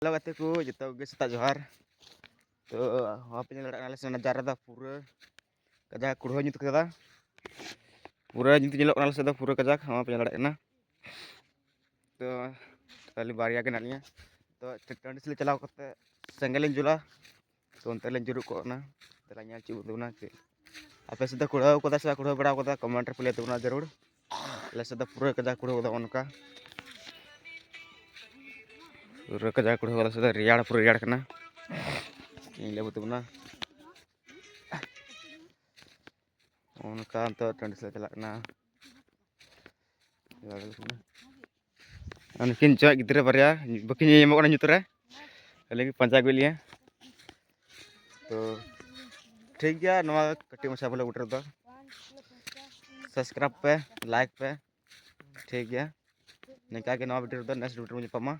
Hello गाते को जतो गे सेता जोहार तो वहाँ पे लड़ा से नजारा दा पूरा कजा कुड़ो nyut कदा पूरा nyut nyelok नाल से दा पूरा कजा वहाँ पे लड़ा ना तो खाली बारिया के नालिया तो टंडी से चलाव करते सेंगल जुला तो उनते ले जुरुक को ना तला ᱧᱮᱞ ᱪᱩ ᱫᱩᱱᱟ ᱪᱮ आपे से कुड़ाव कदा से कुड़ाव बड़ा कदा कमेंट पे ले तुना जरूर ले से पूरा कजा कुड़ाव कदा उनका पूरा कजा कुड़ाव कदा से रियाड़ पूरा रियाड़ करना इन ले बुतुना उनका तो टंडी से चला ना अनकिन चोय गिद्रे बारिया बकिन एमो ना nyutre लेकिन पंजा गुलिया तो ठीक गया नवा कटी मछा बोले उठर दो सब्सक्राइब पे लाइक पे ठीक गया निका के नवा वीडियो दो नेक्स्ट वीडियो में पामा।